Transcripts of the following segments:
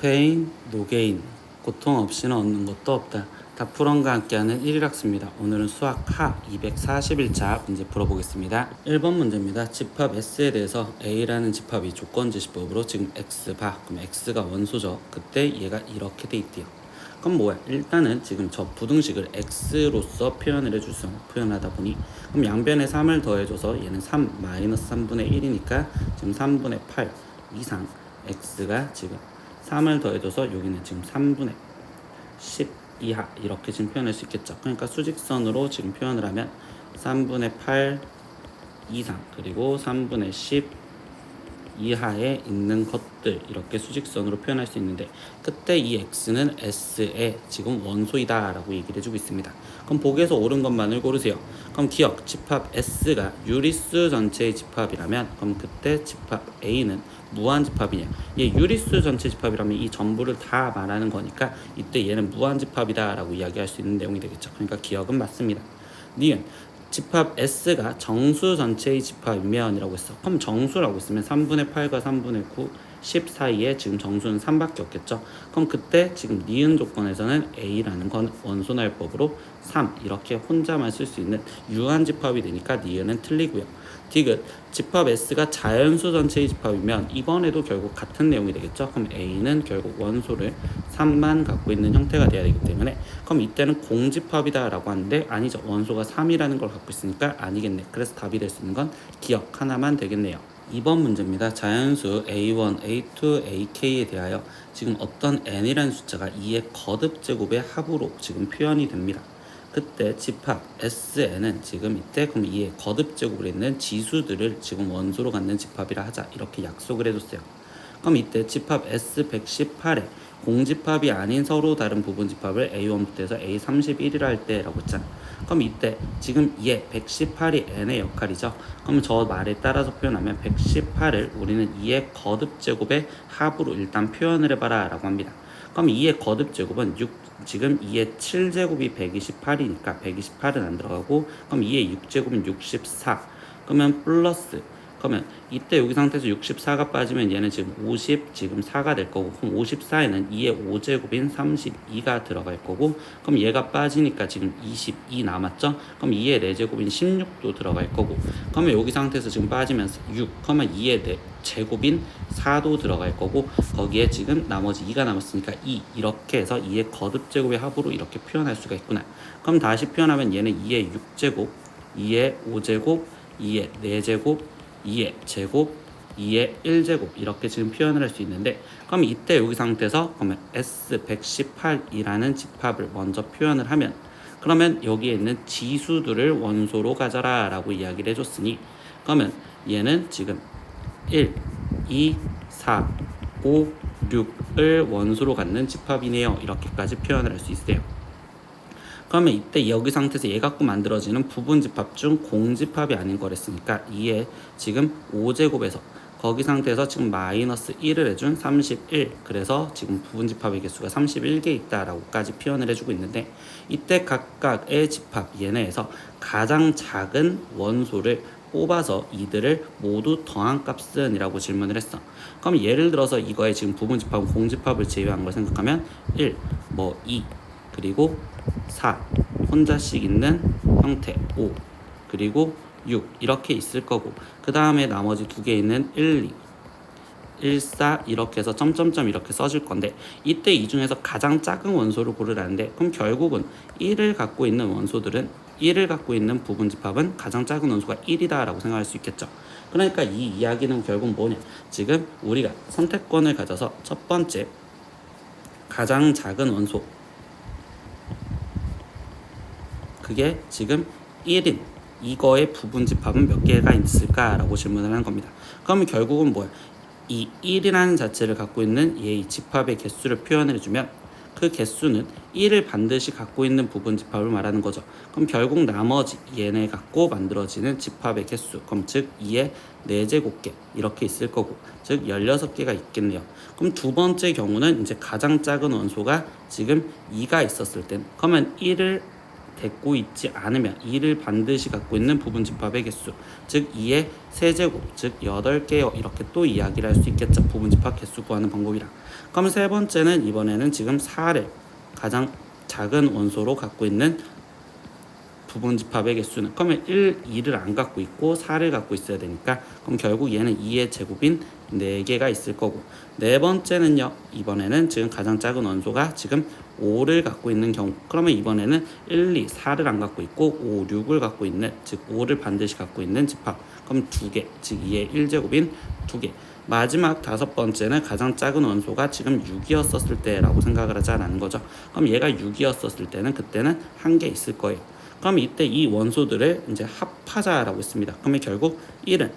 노페인, 노게인, 고통 없이는 얻는 것도 없다. 다프런과 함께하는 1일학습니다. 오늘은 수학 하 241차 문제 풀어보겠습니다. 1번 문제입니다. 집합 S에 대해서 A라는 집합이 조건제시법으로 지금 X 봐. 그럼 X가 원소죠. 그때 얘가 이렇게 돼 있대요. 그럼 뭐야? 일단은 지금 저 부등식을 X로서 표현을 해주죠. 표현하다 보니 그럼 양변에 3을 더해줘서 얘는 3 마이너스 3분의 1이니까 지금 3분의 8 이상 X가 지금 3을 더해줘서 여기는 지금 3분의 10 이하 이렇게 지금 표현할 수 있겠죠. 그러니까 수직선으로 지금 표현을 하면 3분의 8 이상 그리고 3분의 10 이하에 있는 것들 이렇게 수직선으로 표현할 수 있는데 그때 이 x는 s의 지금 원소이다 라고 얘기를 해주고 있습니다. 그럼 보기에서 옳은 것만을 고르세요. 그럼 기억 집합 s가 유리수 전체의 집합이라면 그럼 그때 집합 a는 무한집합이냐. 얘 유리수 전체 집합이라면 이 전부를 다 말하는 거니까 이때 얘는 무한집합이다 라고 이야기할 수 있는 내용이 되겠죠. 그러니까 기억은 맞습니다. 니은 집합 S가 정수 전체의 집합이면 이라고 했어. 그럼 정수라고 있으면 3분의 8과 3분의 9, 10 사이에 지금 정수는 3밖에 없겠죠. 그럼 그때 지금 니은 조건에서는 A라는 건 원소날법으로 3 이렇게 혼자만 쓸 수 있는 유한집합이 되니까 니은은 틀리고요. 디귿 집합 S가 자연수 전체의 집합이면 이번에도 결국 같은 내용이 되겠죠. 그럼 A는 결국 원소를 3만 갖고 있는 형태가 돼야 되기 때문에 그럼 이때는 공집합이다 라고 하는데 아니죠. 원소가 3이라는 걸 갖고 있으니까 아니겠네. 그래서 답이 될 수 있는 건 기억 하나만 되겠네요. 2번 문제입니다. 자연수 A1, A2, AK에 대하여 지금 어떤 n이라는 숫자가 2의 거듭제곱의 합으로 지금 표현이 됩니다. 그때 집합 SN은 지금 이때 그럼 이의 거듭제곱을 있는 지수들을 지금 원소로 갖는 집합이라 하자 이렇게 약속을 해줬어요. 그럼 이때 집합 S118에 공집합이 아닌 서로 다른 부분집합을 A1부터 해서 A31이라 할 때라고 했잖아. 그럼 이때 지금 얘 118이 n의 역할이죠. 그럼 저 말에 따라서 표현하면 118을 우리는 2의 거듭제곱의 합으로 일단 표현을 해봐라 라고 합니다. 그럼 2의 거듭제곱은 6, 지금 2의 7제곱이 128이니까 128은 안 들어가고 그럼 2의 6제곱은 64 그러면 플러스 그러면 이때 여기 상태에서 64가 빠지면 얘는 지금 50 지금 4가 될 거고 그럼 54에는 2의 5제곱인 32가 들어갈 거고 그럼 얘가 빠지니까 지금 22 남았죠. 그럼 2의 4제곱인 16도 들어갈 거고 그러면 여기 상태에서 지금 빠지면서 6 그러면 2의 4제곱인 4도 들어갈 거고 거기에 지금 나머지 2가 남았으니까 2 이렇게 해서 2의 거듭제곱의 합으로 이렇게 표현할 수가 있구나. 그럼 다시 표현하면 얘는 2의 6제곱 2의 5제곱 2의 4제곱 2의 제곱, 2의 1제곱 이렇게 지금 표현을 할 수 있는데 그럼 이때 여기 상태에서 그러면 S118이라는 집합을 먼저 표현을 하면 그러면 여기에 있는 지수들을 원소로 가져라 라고 이야기를 해줬으니 그러면 얘는 지금 1, 2, 4, 5, 6을 원소로 갖는 집합이네요. 이렇게까지 표현을 할 수 있어요. 그러면 이때 여기 상태에서 얘 갖고 만들어지는 부분집합 중 공집합이 아닌 거랬으니까 2에 지금 5제곱에서 거기 상태에서 지금 마이너스 1을 해준 31 그래서 지금 부분집합의 개수가 31개 있다라고까지 표현을 해주고 있는데 이때 각각의 집합 얘네에서 가장 작은 원소를 뽑아서 이들을 모두 더한 값은 이라고 질문을 했어. 그럼 예를 들어서 이거에 지금 부분집합은 공집합을 제외한 걸 생각하면 1, 2 그리고 4 혼자씩 있는 형태 5 그리고 6 이렇게 있을 거고 그 다음에 나머지 두 개 있는 1, 2 1, 4 이렇게 해서 점점점 이렇게 써질 건데 이때 이 중에서 가장 작은 원소를 고르라는데 그럼 결국은 1을 갖고 있는 원소들은 1을 갖고 있는 부분집합은 가장 작은 원소가 1이다 라고 생각할 수 있겠죠. 그러니까 이 이야기는 결국 뭐냐 지금 우리가 선택권을 가져서 첫 번째 가장 작은 원소 그게 지금 1인 이거의 부분집합은 몇 개가 있을까라고 질문을 하는 겁니다. 그러면 결국은 뭐야? 이 1이라는 자체를 갖고 있는 얘의 집합의 개수를 표현을 해주면 그 개수는 1을 반드시 갖고 있는 부분집합을 말하는 거죠. 그럼 결국 나머지 얘네 갖고 만들어지는 집합의 개수 그럼 즉 2의 4제곱개 이렇게 있을 거고 즉 16개가 있겠네요. 그럼 두 번째 경우는 이제 가장 작은 원소가 지금 2가 있었을 땐 그러면 1을 닫고 있지 않으면 2를 반드시 갖고 있는 부분집합의 개수, 즉 2의 세제곱, 즉 8개요. 이렇게 또 이야기를 할 수 있겠죠. 부분집합 개수 구하는 방법이랑. 그럼 세 번째는 이번에는 지금 4를 가장 작은 원소로 갖고 있는 부분집합의 개수는, 그러면 2를 안 갖고 있고 4를 갖고 있어야 되니까, 그럼 결국 얘는 2의 제곱인 4개가 있을 거고, 네 번째는요, 이번에는 지금 가장 작은 원소가 지금 5를 갖고 있는 경우, 그러면 이번에는 1, 2, 4를 안 갖고 있고 5, 6을 갖고 있는, 즉 5를 반드시 갖고 있는 집합, 그럼 2개, 즉 2의 1제곱인 2개. 마지막 다섯 번째는 가장 작은 원소가 지금 6이었었을 때라고 생각을 하자라는 거죠. 그럼 얘가 6이었었을 때는 그때는 1개 있을 거예요. 그럼 이때 이 원소들을 이제 합하자라고 했습니다. 그러면 결국 1은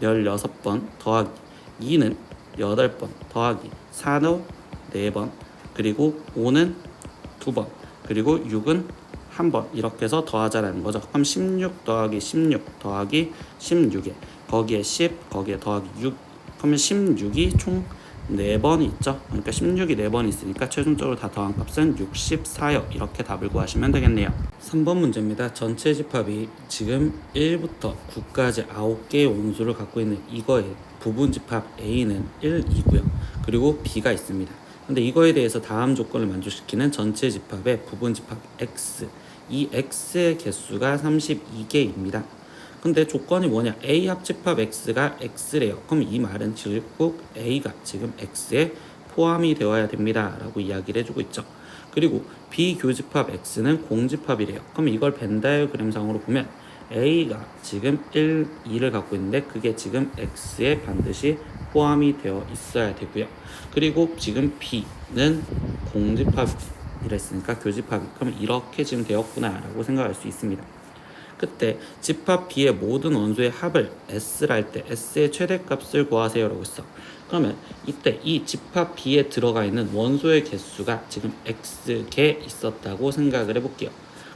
16번 더하기 2는 8번 더하기 4는 4번, 그리고 5는 2번, 그리고 6은 1번, 이렇게 해서 더하자라는 거죠. 그럼 16 더하기 16 더하기 16에 거기에 10 거기에 더하기 6, 그러면 16이 총 4번이 있죠. 그러니까 16이 4번이 있으니까 최종적으로 다 더한 값은 64요. 이렇게 답을 구하시면 되겠네요. 3번 문제입니다. 전체 집합이 지금 1부터 9까지 9개의 원소를 갖고 있는 이거의 부분집합 A는 1이고요. 그리고 B가 있습니다. 근데 이거에 대해서 다음 조건을 만족시키는 전체 집합의 부분집합 X, 이 X의 개수가 32개입니다. 근데 조건이 뭐냐? A 합집합 X가 X래요. 그럼 이 말은 결국 A가 지금 X에 포함이 되어야 됩니다 라고 이야기를 해주고 있죠. 그리고 B 교집합 X는 공집합이래요. 그럼 이걸 벤 다이어그램상으로 보면 A가 지금 1, 2를 갖고 있는데 그게 지금 X에 반드시 포함이 되어 있어야 되고요. 그리고 지금 B는 공집합이랬으니까 교집합이, 그럼 이렇게 지금 되었구나 라고 생각할 수 있습니다. 그때 집합 B의 모든 원소의 합을 S라 할 때 S의 최대값을 구하세요 라고 했어. 그러면 이때 이 집합 B에 들어가 있는 원소의 개수가 지금 X개 있었다고 생각을 해볼게요.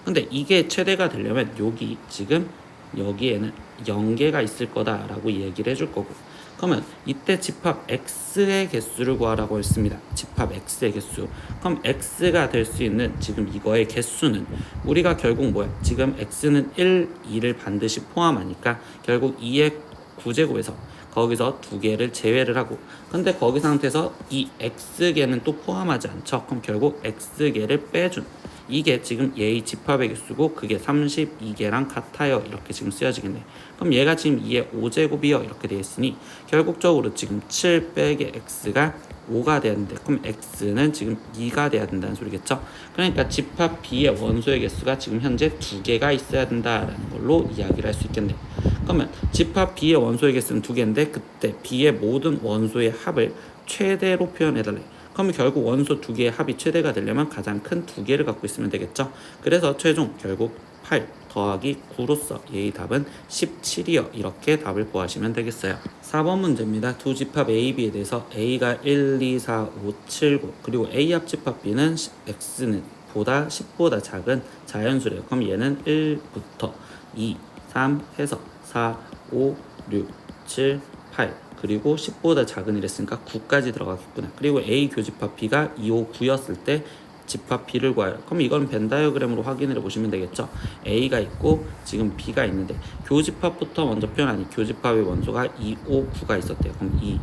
근데 이게 최대가 되려면 여기 지금 여기에는 0개가 있을 거다라고 얘기를 해줄 거고, 그러면 이때 집합 X의 개수를 구하라고 했습니다. 집합 X의 개수. 그럼 X가 될 수 있는 지금 이거의 개수는 우리가 결국 뭐야? 지금 X는 1, 2를 반드시 포함하니까 결국 2의 9제곱에서 거기서 2개를 제외를 하고, 근데 거기 상태에서 이 X개는 또 포함하지 않죠. 그럼 결국 X개를 빼준, 이게 지금 얘의 집합의 개수고 그게 32개랑 같아요. 이렇게 지금 쓰여지겠네. 그럼 얘가 지금 2의 5제곱이요. 이렇게 되어 있으니 결국적으로 지금 7 빼기 X가 5가 돼야 되는데, 그럼 X는 지금 2가 돼야 된다는 소리겠죠. 그러니까 집합 B의 원소의 개수가 지금 현재 2개가 있어야 된다라는 걸로 이야기를 할 수 있겠네. 그러면 집합 B의 원소의 개수는 2개인데 그때 B의 모든 원소의 합을 최대로 표현해달래. 그러면 결국 원소 2개의 합이 최대가 되려면 가장 큰 2개를 갖고 있으면 되겠죠. 그래서 최종 결국 8 더하기 9로서 얘의 답은 17이요. 이렇게 답을 구하시면 되겠어요. 4번 문제입니다. 두 집합 A, B에 대해서 A가 1, 2, 4, 5, 7, 9, 그리고 A 합집합 B는 X는 보다 10보다 작은 자연수래요. 그럼 얘는 1부터 2, 3 해서 4, 5, 6, 7, 8, 그리고 10보다 작은 이랬으니까 9까지 들어가겠구나. 그리고 A 교집합 B가 2, 5, 9였을 때 집합 B를 구하여. 그럼 이건 벤 다이어그램으로 확인을 해보시면 되겠죠. A가 있고 지금 B가 있는데 교집합부터 먼저 표현하니 교집합의 원소가 2, 5, 9가 있었대요. 그럼 2,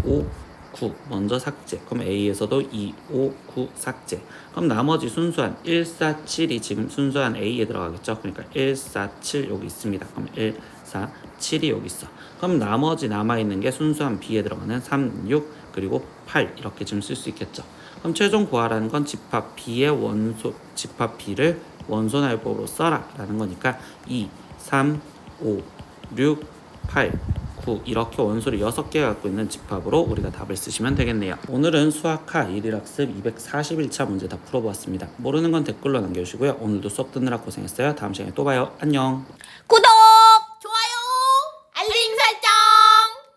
5, 9 먼저 삭제. 그럼 A에서도 2, 5, 9 삭제. 그럼 나머지 순수한 1, 4, 7이 지금 순수한 A에 들어가겠죠. 그러니까 1, 4, 7 여기 있습니다. 그럼 1, 4, 7이 여기 있어. 그럼 나머지 남아있는 게 순수한 B에 들어가는 3, 6, 그리고 8 이렇게 지금 쓸 수 있겠죠. 그럼 최종 구하라는 건 집합 B의 원소, 집합 B를 원소날법으로 써라 라는 거니까 2, 3, 5, 6, 8, 9 이렇게 원소를 6개 갖고 있는 집합으로 우리가 답을 쓰시면 되겠네요. 오늘은 수학하 1일학습 241차 문제 다 풀어보았습니다. 모르는 건 댓글로 남겨주시고요. 오늘도 수업 듣느라 고생했어요. 다음 시간에 또 봐요. 안녕. 구독!